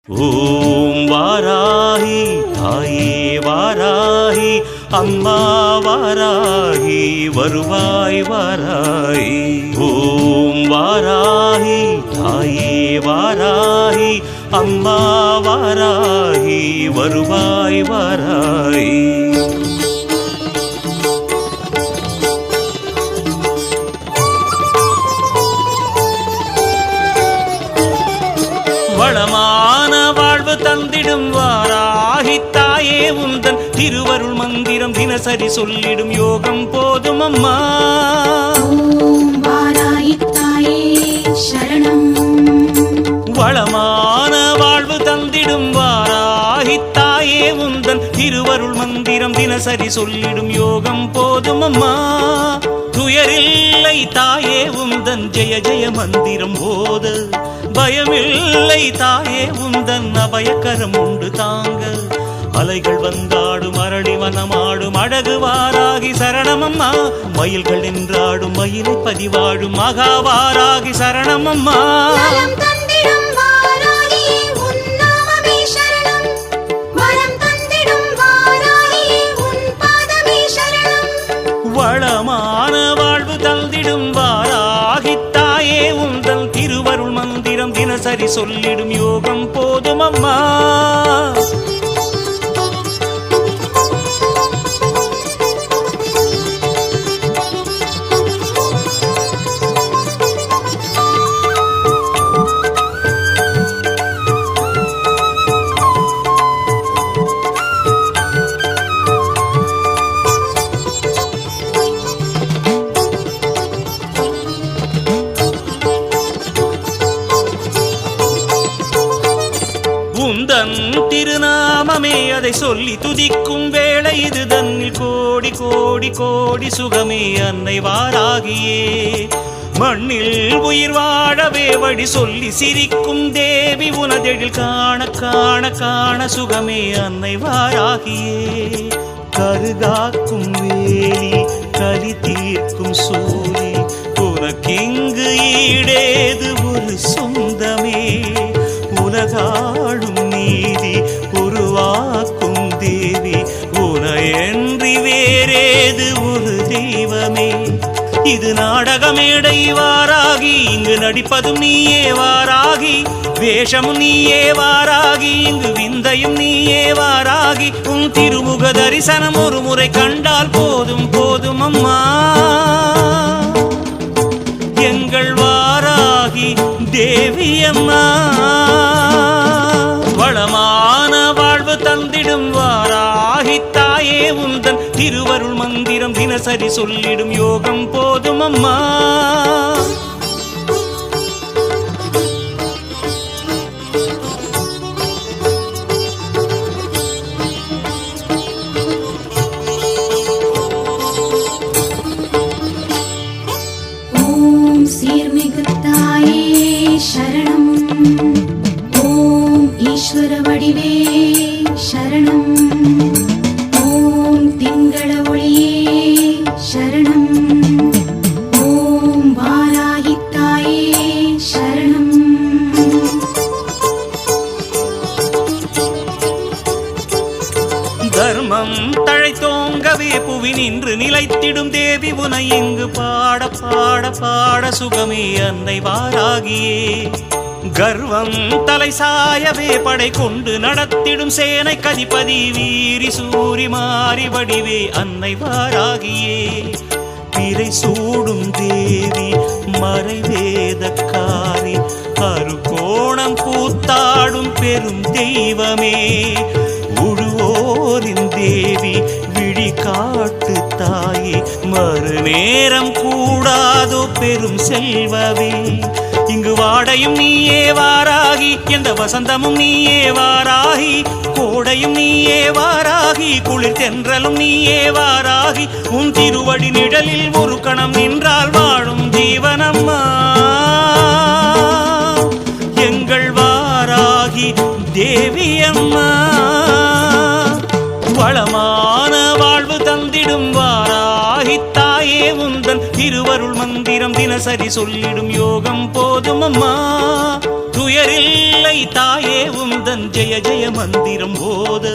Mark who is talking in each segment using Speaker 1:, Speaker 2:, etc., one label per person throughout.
Speaker 1: ஓம் வாராகி தாயே வாராகி அம்மா வாராகி வருவாய் வாராகி. ஓம் வாராகி தாயே வாராகி அம்மா வாராகி வருவாய் வாராகி. வளமான வாழ்வு தந்திடும் வாராகி தாயே உந்தன் திருவருள் மந்திரம் தினசரி சொல்லிடும் யோகம் போதும் அம்மா.
Speaker 2: ஓம் வாராகி தாயே சரணம்.
Speaker 1: வளமான வாழ்வு தந்திடும் வாராகி தாயே உந்தன் திருவருள் மந்திரம் தினசரி சொல்லிடும் யோகம் போதும் அம்மா. துயரில்லை தாயே உந்தன் ஜெய ஜெய மந்திரம் போத, பயமில்லை தாயே உந்தன் அபயக்கரம் உண்டு தாங்க. அலைகள் வந்தாடும் அரளி வனமாடும் அழகு வாராகி சரணமம்மா. மயில்கள் நின்றாடும் மயிலை பதிவாடும் மகாவாராகி சரணமம்மா. வளமான வாழ்வு தந்திடும் வாராகி தாயே உந்தன் திருவருள் மந்திரம் தினசரி சொல்லிடும் யோகம் போதும் அம்மா. உந்தன் திருநாமமே அதை சொல்லி துதிக்கும் வேளை இது தன்னில் கோடி கோடி கோடி சுகமே அன்னை வாராகியே. மண்ணில் உயிர் வாழவே வழி சொல்லி சிரிக்கும் தேவி உனதெழில் காண காண காண சுகமே அன்னை வாராகியே. கருகாக்கும் வேலி கலி தீர்க்கும் சூரி உனக்கிங்கு ஈடேது ஒரு சொந்தமே. உலகாளும் நீதி உருவாக்கும் தேவி உனையன்றி வேறேது ஒரு தெய்வமே. இது நாடகமேடை வாராகி, இங்கு நடிப்பதும் நீயே வாராகி. வேஷமும் நீயே வாராகி, இங்கு விந்தையும் நீயே வாராகி. உன் திருமுக தரிசனம் ஒரு முறை கண்டால் போதும் போதும் அம்மா. எங்கள் வாராகி தேவி அம்மா. வளமான வாழ்வு தந்திடும் வாராகி தாயே உந்தன் திருவருள் மந்திரம் தினசரி சொல்லிடும் யோகம் போதும் அம்மா.
Speaker 2: ஓம் சீர்மிகு தாயே சரணம். ஓம் ஈஸ்வர வடிவே சரணம். ஓம் திங்கள ஒளியே சரணம். ஓம் வாராகி தாயே சரணம்.
Speaker 1: தர்மம் தழைத்தோங்கவே புவி நின்று நிலைத்திடும் தேவி உனை இங்கு பாட பாட பாட சுகமே அன்னை வாராகியே. கர்வம் தலை சாயவே படை கொண்டு நடத்திடும் சேனை கதிபதி வீரி சூரி மாறி வடிவே அன்னை வாராகியே. பிறை சூடும் தேவி மறைவேதக்காரி அருகோணம் கூத்தாடும் பெரும் தெய்வமே. உழுவோரின் தேவி விழி காட்டு தாயே மறுநேரம் கூடாதோ பெரும் செல்வமே. இங்கு வாடையும் நீயே வாராகி, எந்த வசந்தமும் நீயே வாராகி. கோடையும் நீயே வாராகி, குளிர் தென்றலும் நீயே வாராகி. உன் திருவடி நிழலில் ஒரு கணம் நின்றால் வாழும் ஜீவனம்மா. எங்கள் வாராகி தேவி அம்மா. வளமான வாழ்வு தந்திடும் வாராகி தாயே உந்தன் திருவருள் மந்திரம் தினசரி சொல்லிடும் யோகம் போதும் அம்மா. துயரில்லை தாயே உந்தன் ஜெய ஜெய மந்திரம் போத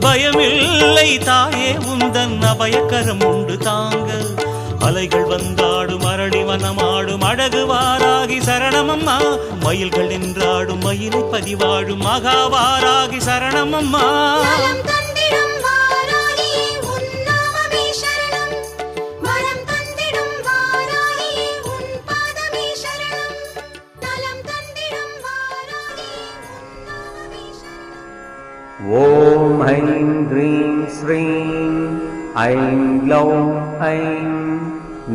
Speaker 1: பயமில்லை தாயே உந்தன் அபயக்கரம் உண்டு தாங்க அலைகள் வந்தாடும் அரளி வனமாடும் அழகு வாராகி சரணமம்மா மயில்கள் நின்றாடும் மயிலை பதிவாடும் மகாவாராகி சரணமம்மா
Speaker 2: நலம் தந்திடும் வாராகியே உன் நாமமே சரணம் வரம் தந்திடும் வாராகியே உன் பாதமே சரணம் நலம் தந்திடும் வாராகியே உன் நாமமே சரணம்
Speaker 3: ஓம் ஐம் க்ரீம் ஸ்ரீம் ஐம் க்ளௌம் ஐம்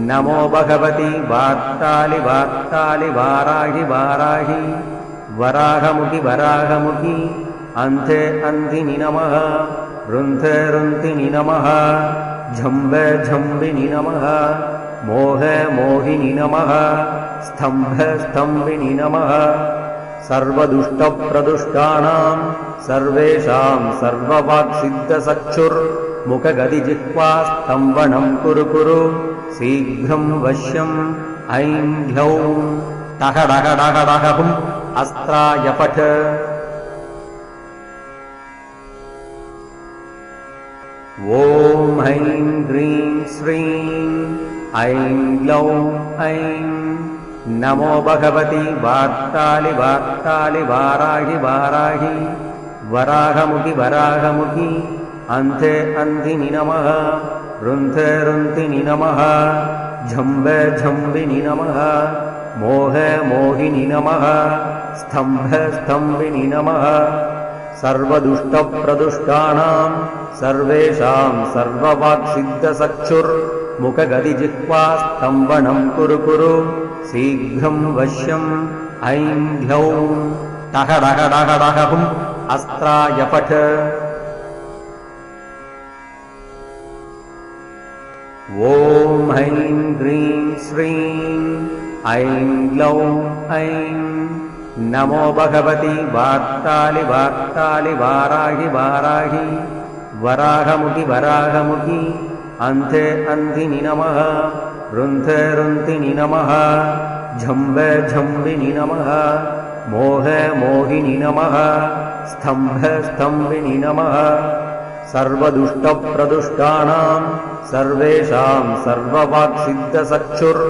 Speaker 3: நமோ பகவதி வார்த்தாலி வார்த்தாலி வாராகி வாராகி வராகமுகி வராகமுகி அந்தே அந்தினி நமः ருந்தே ருந்தினி நமः ஜம்ப ஜம்பினி நமः மோக மோகினி நமः ஸ்தம்ப ஸ்தம்பினி நமः सर्वदुष्टप्रदुष्टानां सर्वेषां सर्ववाक्सिद्धसक्षुर् मुखगदिजिह्वा स्तम्भनं कुरु कुरु शीघ्रं वश्यम् ऐं ह्लौं टहडहडहडहुम् अस्त्राय पठ ॐ ऐं ह्रीं श्रीं ऐं ग्लौं ऐं नमो भगवति वार्तालि वार्तालि वाराहि वाराहि वराहमुखि वराहमुखि अन्ते अन्तिनि नमः रुन्थे रुन्तिनि नमः झम्बे झम्बिनि नमः मोहे मोहिनि नमः स्तम्भे स्तम्भिनि नमः सर्वदुष्टप्रदुष्टानां सर्वेषां सर्ववाक्सिद्धसक्षुर् मुखगदिजिह्वा स्तम्भनं कुरु कुरु शीघ्रं वश्यम् ऐं ह्लौं टहडहडहडहुम् अस्त्राय पठ ॐ ऐं ह्रीं श्रीं ऐं ग्लौं ऐं नमो भगवति वार्तालि वार्तालि वाराहि वाराहि वराहमुखि वराहमुखि अन्ते अन्तिनि नमः रुन्थे रुन्तिनि नमः झम्बे झम्बिनि नमः मोहे मोहिनि नमः स्तम्भे स्तम्भिनि नमः सर्वदुष्टप्रदुष्टानां सर्वेषां सर्ववाक्सिद्धसक्षुर्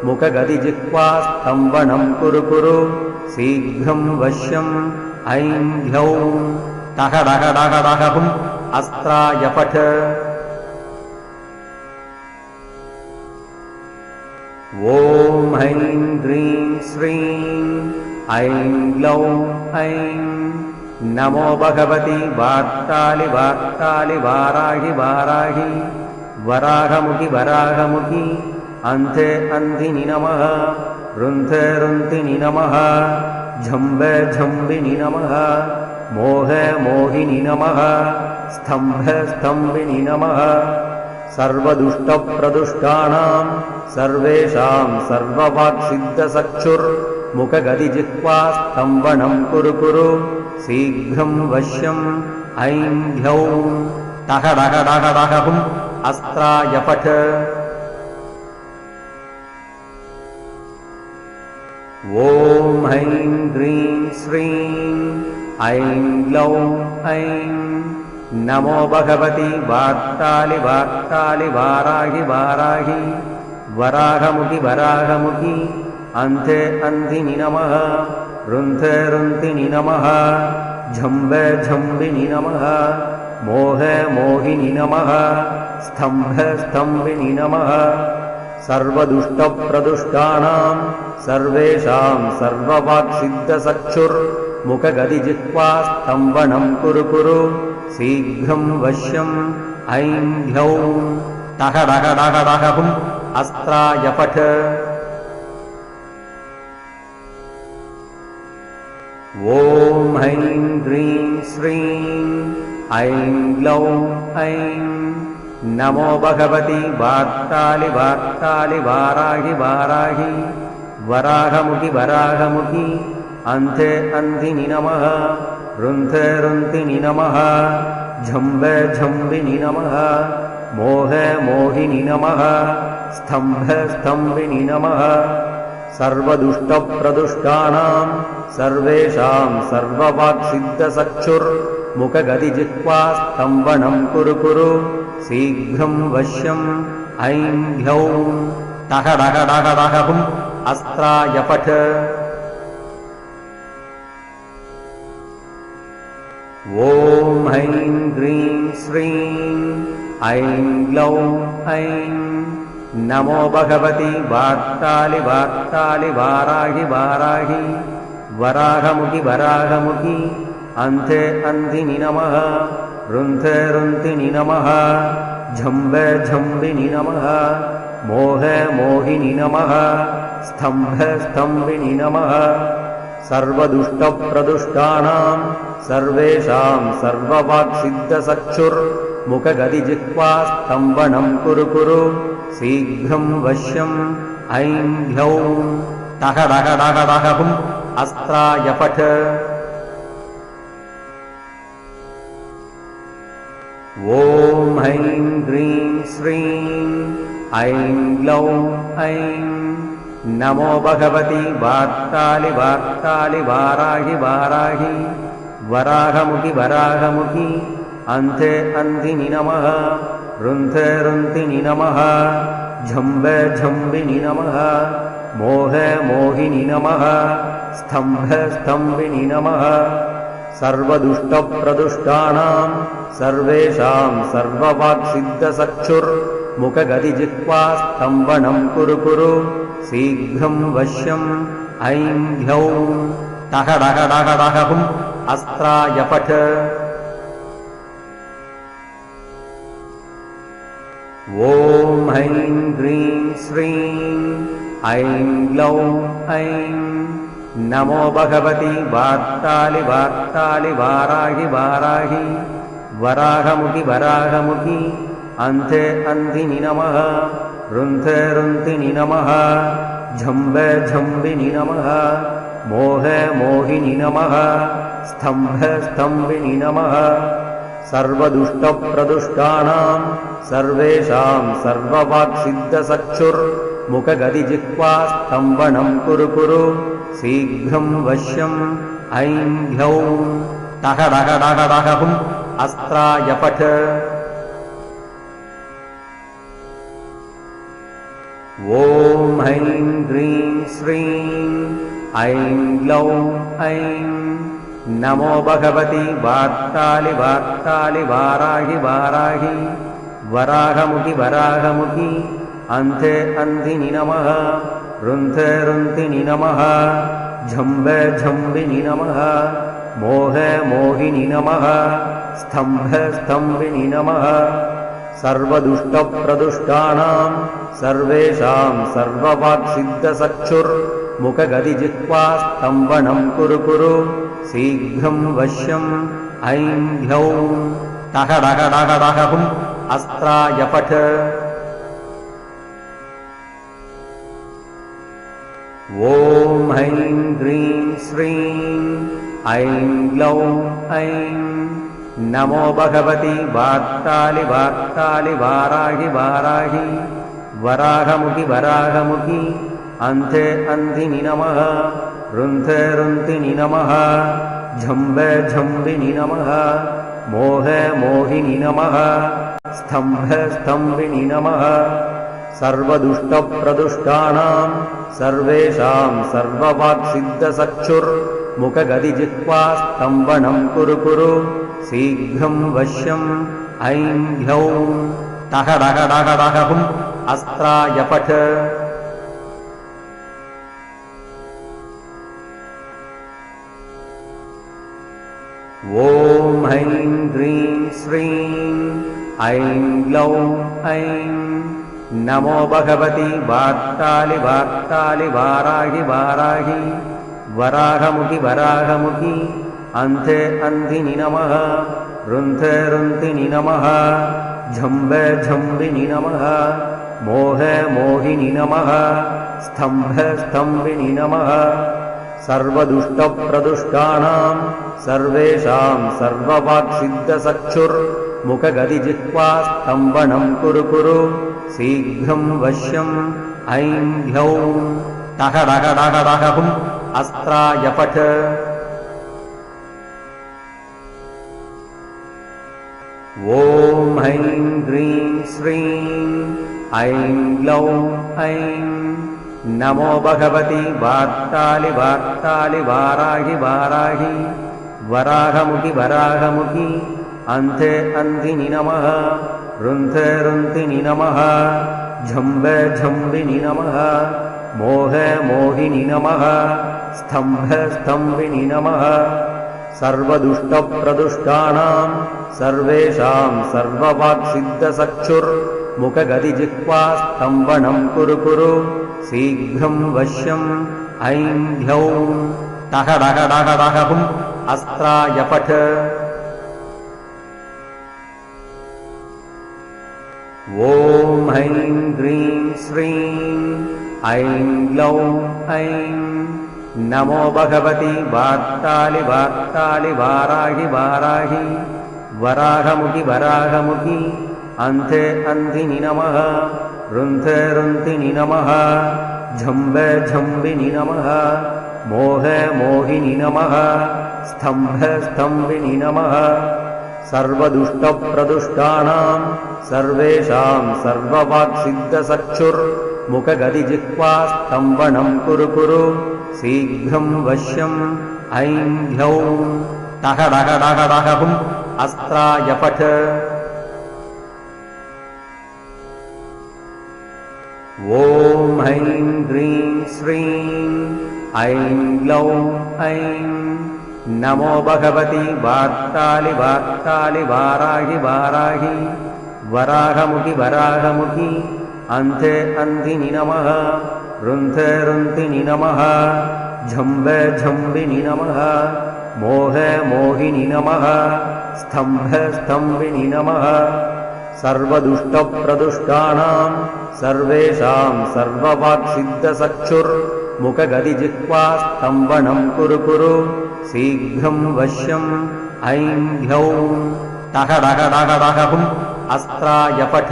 Speaker 3: मुखगदिजिह्वा स्तम्भनं कुरु कुरु शीघ्रं वश्यम् ऐं ह्लौं टहडहडहडहुम् अस्त्राय पठ ॐ ऐं ह्रीं श्रीं ऐं ग्लौं ऐं नमो भगवति वार्तालि वार्तालि वाराहि वाराहि वराहमुखि वराहमुखि अन्ते अन्तिनि नमः रुन्थे रुन्तिनि नमः झम्बे झम्बिनि नमः मोहे मोहिनि नमः स्तम्भे स्तम्भिनि नमः सर्वदुष्टप्रदुष्टानां सर्वेषां सर्ववाक्सिद्धसक्षुर् मुखगदिजिह्वा स्तम्भनं कुरु कुरु शीघ्रं वश्यम् ऐं ह्लौं टहडहडहडहुम् अस्त्राय पठ ॐ ऐं ह्रीं श्रीं ऐं ग्लौं ऐं नमो भगवति वार्तालि वार्तालि वाराहि वाराहि वराहमुखि वराहमुखि अन्ते अन्तिनि नमः रुन्थे रुन्तिनि नमः झम्बे झम्बिनि नमः मोहे मोहिनि नमः स्तम्भे स्तम्भिनि नमः सर्वदुष्टप्रदुष्टानां सर्वेषां सर्ववाक्सिद्धसक्षुर् मुखगदिजिह्वा स्तम्भनं कुरु कुरु शीघ्रं वश्यम् ऐं ह्लौं टहडहडहडहुम् अस्त्राय पठ ॐ ऐं ह्रीं श्रीं ऐं ग्लौं ऐं नमो भगवति वार्तालि वार्तालि वाराहि वाराहि वराहमुखि वराहमुखि अन्ते अन्तिनि नमः रुन्थे रुन्तिनि नमः झम्बे झम्बिनि नमः मोहे मोहिनि नमः स्तम्भे स्तम्भिनि नमः सर्वदुष्टप्रदुष्टानां सर्वेषां सर्ववाक्सिद्धचक्षुर्मुखगदिजिह्वास्तम्भनं कुरु कुरु शीघ्रं वश्यम् ऐं ह्यौं टः डः डः डः हुम् अस्त्राय पठ ॐ ऐं ह्रीं श्रीं ऐं ग्लौं ऐं नमो भगवति वार्तालि वार्तालि वाराहि वाराहि वराहमुखि वराहमुखि अन्ते अन्धिनि नमः रुन्थे रुन्थिनि नमः झम्बे झम्बिनि नमः मोहे मोहिनि नमः स्तम्भे स्तम्भिनि नमः सर्वदुष्टप्रदुष्टानां सर्वेषां सर्ववाक्सिद्धचक्षुर्मुखगदिजिह्वास्तम्भनं कुरु कुरु शीघ्रं वश्यम् ऐं ह्यौं टः डः डः डः हुम् अस्त्राय पठ ॐ ऐं ह्रीं श्रीं ऐं ग्लौं ऐं नमो भगवति वार्तालि वार्तालि वाराहि वाराहि वराहमुखि वराहमुखि अन्ते अन्धिनि नमः रुन्थे रुन्थिनि नमः झम्बे झम्बिनि नमः मोहे मोहिनि नमः स्तम्भे स्तम्भिनि नमः सर्वदुष्टप्रदुष्टानां सर्वेषां सर्ववाक्सिद्धचक्षुर्मुखगदिजिह्वास्तम्भनं कुरु कुरु शीघ्रं वश्यम् ऐं ह्यौं टः डः डः डः हुम् अस्त्राय पठ ॐ ऐं ह्रीं श्रीं ऐं ग्लौं ऐं नमो भगवति वार्तालि वार्तालि वाराहि वाराहि वराहमुखि वराहमुखि अन्ते अन्धिनि नमः रुन्थे रुन्थिनि नमः झम्बे झम्बिनि नमः मोहे मोहिनि नमः स्तम्भे स्तम्भिनि नमः सर्वदुष्टप्रदुष्टानां सर्वेषां सर्ववाक्सिद्धचक्षुर्मुखगदिजिह्वास्तम्भनं कुरु कुरु शीघ्रं वश्यम् ऐं ह्यौं टः डः डः डः हुम् अस्त्राय पठ ॐ ऐं ह्रीं श्रीं ऐं ग्लौं ऐं नमो भगवति वार्तालि वार्तालि वाराहि वाराहि वराहमुखि वराहमुखि अन्ते अन्धिनि नमः रुन्थे रुन्थिनि नमः झम्बे झम्बिनि नमः मोहे मोहिनि नमः स्तम्भे स्तम्भिनि नमः सर्वदुष्टप्रदुष्टानां सर्वेषां सर्ववाक्सिद्धचक्षुर्मुखगदिजिह्वास्तम्भनं कुरु कुरु शीघ्रं वश्यम् ऐं ह्यौं टः डः डः डः हुम् अस्त्राय पठ ॐ ऐं ह्रीं श्रीं ऐं ग्लौं ऐं नमो भगवति वार्तालि वार्तालि वाराहि वाराहि वराहमुखि वराहमुखि अन्ते अन्धिनि नमः रुन्थे रुन्थिनि नमः झम्बे झम्बिनि नमः मोहे मोहिनि नमः स्तम्भे स्तम्भिनि नमः सर्वदुष्टप्रदुष्टानां सर्वेषां सर्ववाक्सिद्धचक्षुर्मुखगदिजिह्वास्तम्भनं कुरु कुरु शीघ्रं वश्यम् ऐं ह्यौं टः डः डः डः हुम् अस्त्राय पठ ॐ ऐं ह्रीं श्रीं ऐं ग्लौं ऐं नमो भगवति वार्तालि वार्तालि वाराहि वाराहि वराहमुखि वराहमुखि अन्ते अन्धिनि नमः रुन्थे रुन्थिनि नमः झम्बे झम्बिनि नमः मोहे मोहिनि नमः स्तम्भे स्तम्भिनि नमः सर्वदुष्टप्रदुष्टानां सर्वेषां सर्ववाक्सिद्धचक्षुर्मुखगदिजिह्वास्तम्भनं कुरु कुरु शीघ्रं वश्यम् ऐं ह्यौं टहडगडगडगहुम् अस्त्राय पठ ॐ ऐं ह्रीं श्रीं ऐं ग्लौं ऐं नमो भगवति वार्तालि वार्तालि वाराहि वाराहि वराहमुखि वराहमुखि अन्धे अन्धिनि नमः रुन्धे रुन्धिनि नमः झम्बे झम्बिनि नमः मोहे मोहिनि नमः स्तम्भे स्तम्भिनि नमः सर्वदुष्टप्रदुष्टानां सर्वेषां सर्ववाक्सिद्धचक्षुर्मुखगदिजिह्वा स्तम्भनं कुरु कुरु शीघ्रं वश्यम् ऐं ह्यौं टहडगडगडगहुम् अस्त्राय पठ ॐ ऐं ह्रीं श्रीं ऐं ग्लौं ऐं नमो भगवति वार्तालि वार्तालि वाराहि वाराहि वराहमुखि वराहमुखि अन्धे अन्धिनि नमः रुन्धे रुन्धिनि नमः झम्बे झम्बिनि नमः मोहे मोहिनि नमः स्तम्भे स्तम्भिनि नमः सर्वदुष्टप्रदुष्टानां सर्वेषां सर्ववाक्सिद्धचक्षुर्मुखगदिजिह्वा स्तम्भनं कुरु कुरु शीघ्रं वश्यम् ऐं ह्यौं टहडगडगडगहुम् अस्त्राय पठ ॐ ऐं ह्रीं श्रीं ऐं ग्लौं ऐं नमो भगवति वार्तालि वार्तालि वाराहि वाराहि वराहमुखि वराहमुखि अन्धे अन्धिनि नमः रुन्धे रुन्धिनि नमः झम्बे झम्बिनि नमः मोहे मोहिनि नमः स्तम्भे स्तम्भिनि नमः सर्वदुष्टप्रदुष्टानां सर्वेषां सर्ववाक्सिद्धचक्षुर्मुखगदिजिह्वा स्तम्भनं कुरु कुरु शीघ्रं वश्यम् ऐं ह्यौं टहडगडगडगहुम् अस्त्राय पठ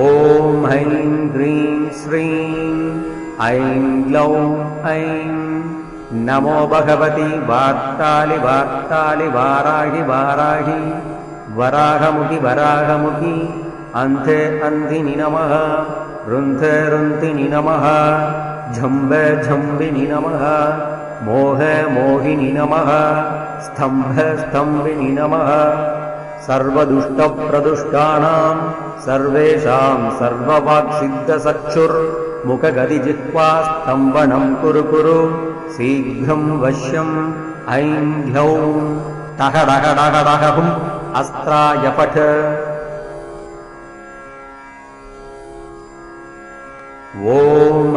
Speaker 3: ॐ ऐं ह्रीं श्रीं ऐं ग्लौं ऐं नमो भगवति वार्तालि वार्तालि वाराहि वाराहि वराहमुखि वराहमुखि अन्धे अन्धिनि नमः रुन्धे रुन्धिनि नमः झम्बे झम्बिनि नमः मोहे मोहिनि नमः स्तम्भे स्तम्भिनि नमः सर्वदुष्टप्रदुष्टानां सर्वेषां सर्ववाक्सिद्धचक्षुर्मुखगदिजिह्वा स्तम्भनं कुरु कुरु शीघ्रं वश्यम् ऐं ह्यौं टहडगडगडगहुम् अस्त्राय पठ ॐ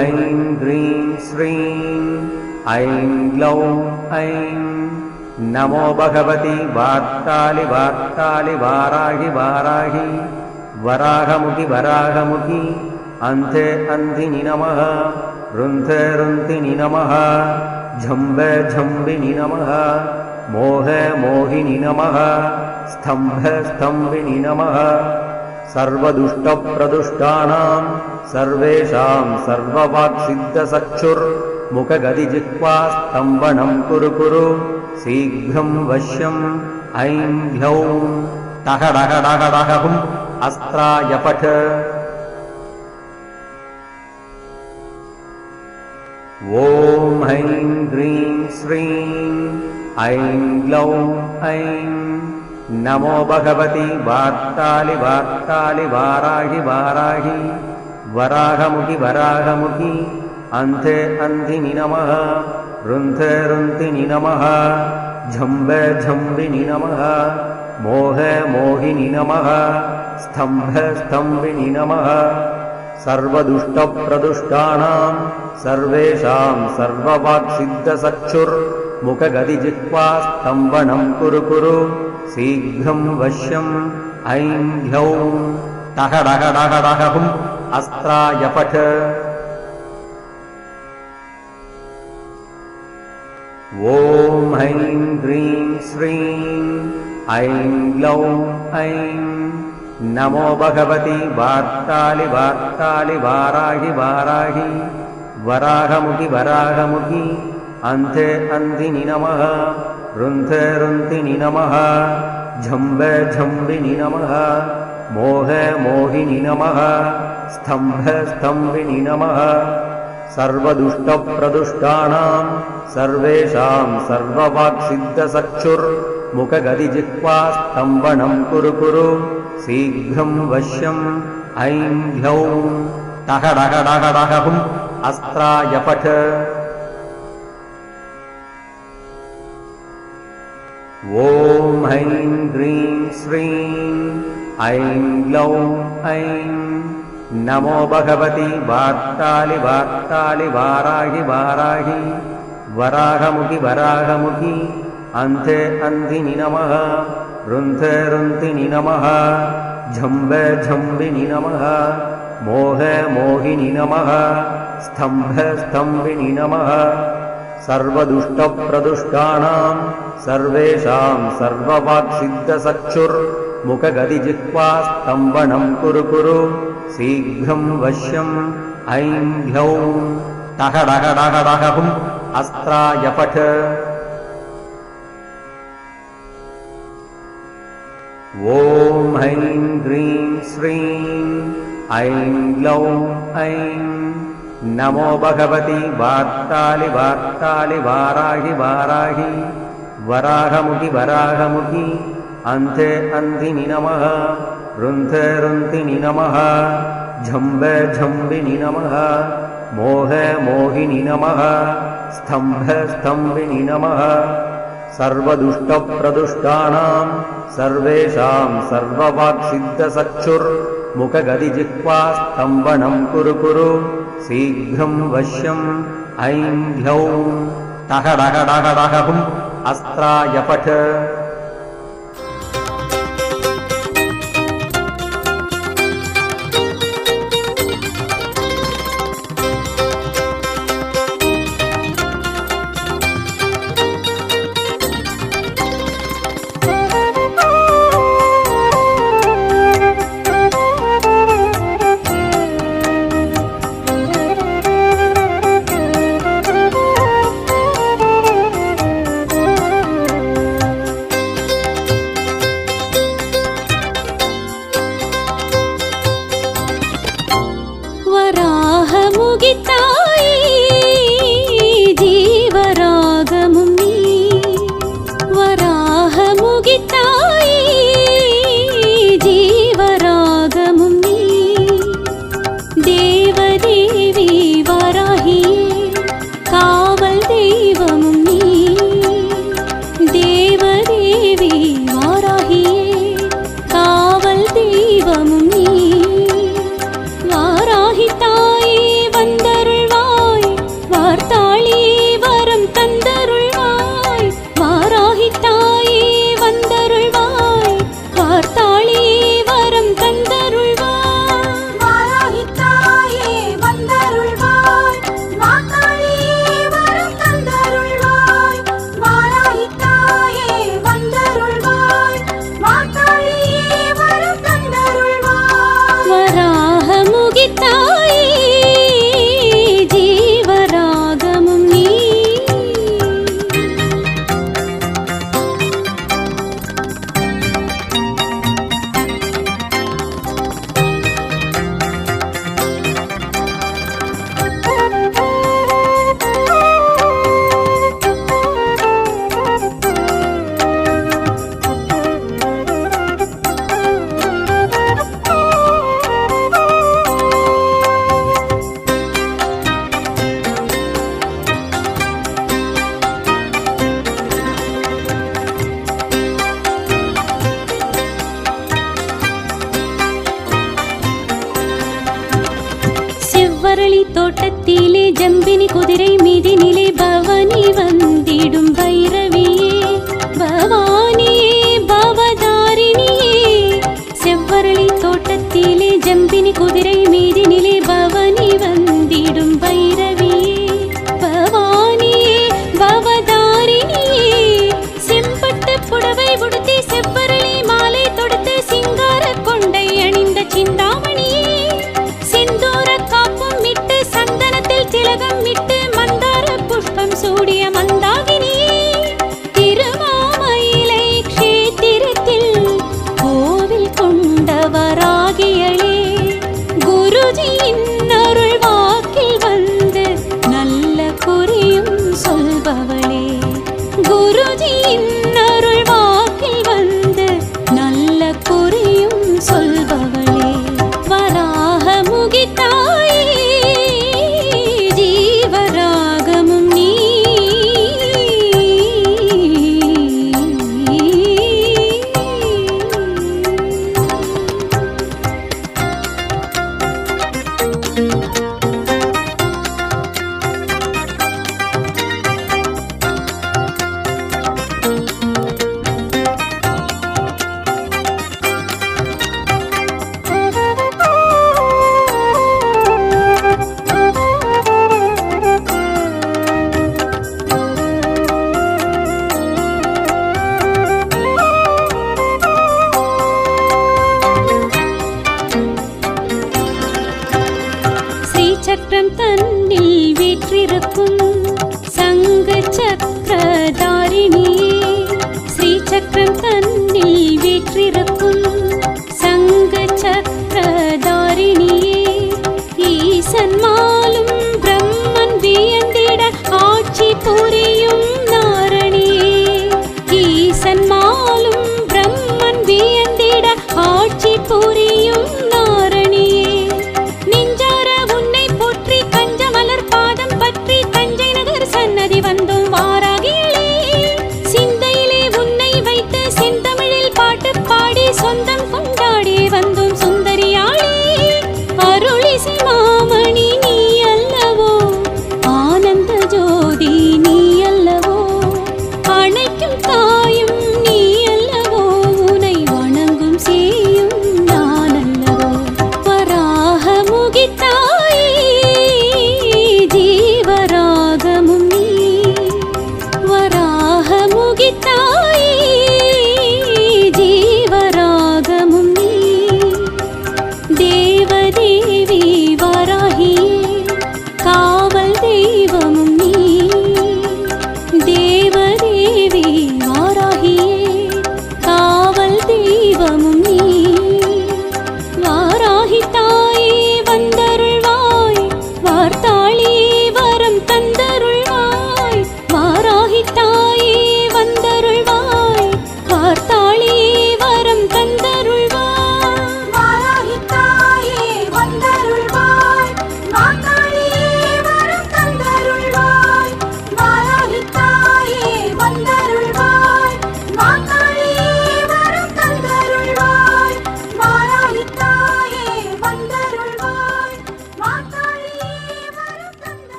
Speaker 3: ऐं ह्रीं श्रीं ऐं ग्लौं ऐं नमो भगवति वार्तालि वार्तालि वाराहि वाराहि वराहमुखि वराहमुखि अन्धे अन्धिनि नमः रुन्धे रुन्धिनि नमः झम्बे झम्बिनि नमः मोहे मोहिनि नमः स्तम्भे स्तम्भिनि नमः सर्वदुष्टप्रदुष्टानां सर्वेषां सर्ववाक्सिद्धचक्षुर्मुखगदिजिह्वा स्तम्भनं कुरु कुरु शीघ्रं वश्यम् ऐं ह्यौं टहडगडगडगहुम् अस्त्राय पठ ॐ ऐं ह्रीं श्रीं ऐं ग्लौं ऐं नमो भगवति वार्तालि वार्तालि वाराहि वाराहि वराहमुखि वराहमुखि अन्धे अन्धिनि नमः रुन्धे रुन्धिनि नमः झम्बे झम्बिनि नमः मोहे मोहिनि नमः स्तम्भे स्तम्भिनि नमः सर्वदुष्टप्रदुष्टानां सर्वेषां सर्ववाक्सिद्धचक्षुर्मुखगदिजिह्वा स्तम्भनं कुरु कुरु शीघ्रं वश्यम् ऐं ह्यौं टहडगडगडगहुम् अस्त्राय पठ ॐ ऐं ह्रीं श्रीं ऐं ग्लौं ऐं नमो भगवति वार्तालि वार्तालि वाराहि वाराहि वराहमुखि वराहमुखि अन्ते अन्धिनि नमः रुन्धे रुन्धिनि नमः झम्बे झम्बिनि नमः मोहे मोहिनि नमः स्तम्भे स्तम्भिनि नमः सर्वदुष्टप्रदुष्टानां सर्वेषां सर्ववाक्सिद्धचक्षुर्मुखगदिजिह्वा स्तम्भनं कुरु कुरु शीघ्रं वश्यम् ऐं ह्यौं टहडहडहडहुम् अस्त्राय पठ ॐ ऐं ह्रीं श्रीं ऐं ग्लौं ऐं नमो भगवति वार्तालि वार्तालि वाराहि वाराहि वराहमुखि वराहमुखि अन्ते अन्धिनि नमः रुन्धे रुन्धिनि नमः झम्बे झम्बिनि नमः मोहे मोहिनि नमः स्तम्भे स्तम्भिनि नमः सर्वदुष्टप्रदुष्टानां सर्वेषां सर्ववाक्सिद्धचक्षुर्मुखगदिजिह्वा स्तम्भनं कुरु कुरु शीघ्रं वश्यम् ऐं ह्यौं टहडहडहडहुम् अस्त्राय पठ ॐ ऐं ह्रीं श्रीं ऐं ग्लौं ऐं नमो भगवति वार्तालि वार्तालि वाराहि वाराहि वराहमुखि वराहमुखि अन्ते अन्धिनि नमः रुन्धे रुन्धिनि नमः झम्बे झम्बिनि नमः मोहे मोहिनि नमः स्तम्भे स्तम्भिनि नमः सर्वदुष्टप्रदुष्टानां सर्वेषां सर्ववाक्सिद्धचक्षुर्मुखगदिजिह्वा स्तम्भनं कुरु कुरु शीघ्रं वश्यम् ऐं ह्यौं टहडहडहडहुम् अस्त्राय पठ
Speaker 4: தோட்டத்திலே ஜம்பினி குதிரை மீதினிலே பவனி வந்திடும் பைரவியே பவானியே பவதாரிணியே செவ்வரளி தோட்டத்திலே ஜம்பினி குதிரை மீதினிலே பவனி வந்திடும் பைரவியே பவானியே பவதாரிணியே செம்பட்டு புடவை உடுத்தி செவ்வரளி மாலை தொடுத்து சிங்கார கொண்டை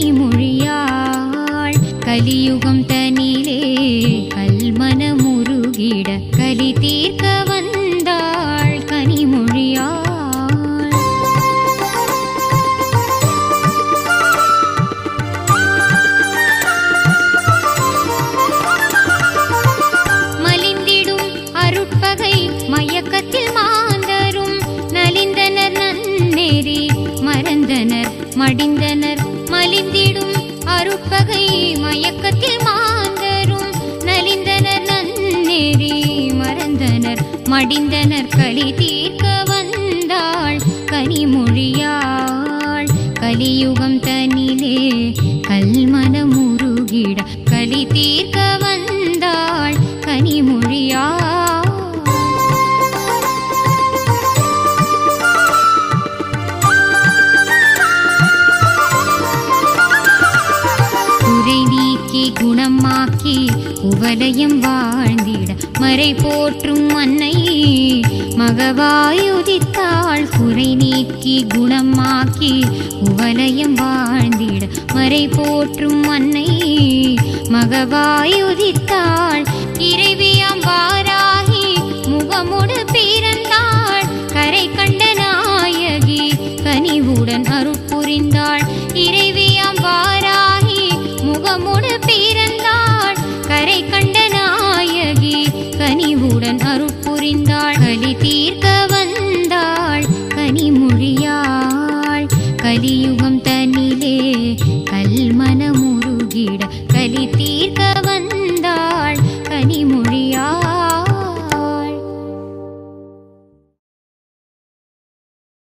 Speaker 4: கனிமொழியாள் கலியுகம் தனிலே கல்மனமுருகிட கலி தீர்க்க வந்தாள் கனிமொழியாள். மலிந்திடும் அருட்பகை மயக்கத்தில் மாந்தரும் நலிந்தனர் நன்னெறி மறந்தனர் மடிந்தனர். மலிந்திடும் அருட்பகை மயக்கத்தில் மாந்தரும் நலிந்தனர் நன்னெறி மறந்தனர் மடிந்தனர். கலி தீர்க்க வந்தாள் கனிமொழியாள் கலியுகம் தனிலே கல்மனமுருகிட கலி தீர்க்க வந்தாள் கனிமொழியாள். குறை நீக்கி குணமாக்கி உவலயம் வாழ்ந்திட மறை போற்றும் அன்னை மகவாயுதித்தாள். குறை நீக்கி குணமாக்கி உவலயம் வாழ்ந்திட மறை போற்றும் அன்னை மகவாயுதித்தாள். இறைவியாம் வாராகி முகமுடு பிறந்தாள் கரை கண்ட நாயகி கனிவுடன் அருட்புரிந்தாள். இறைவியாம் வாராகி முகமுடு பிறந்தாள் கரை கண்ட நாயகி கனிவுடன் அருட்புரிந்தாள். கலி தீர்க்க வந்தாள் கனிமொழியாள் கலியுகம் தனிலே கல்மனமுருகிட கலி தீர்க்க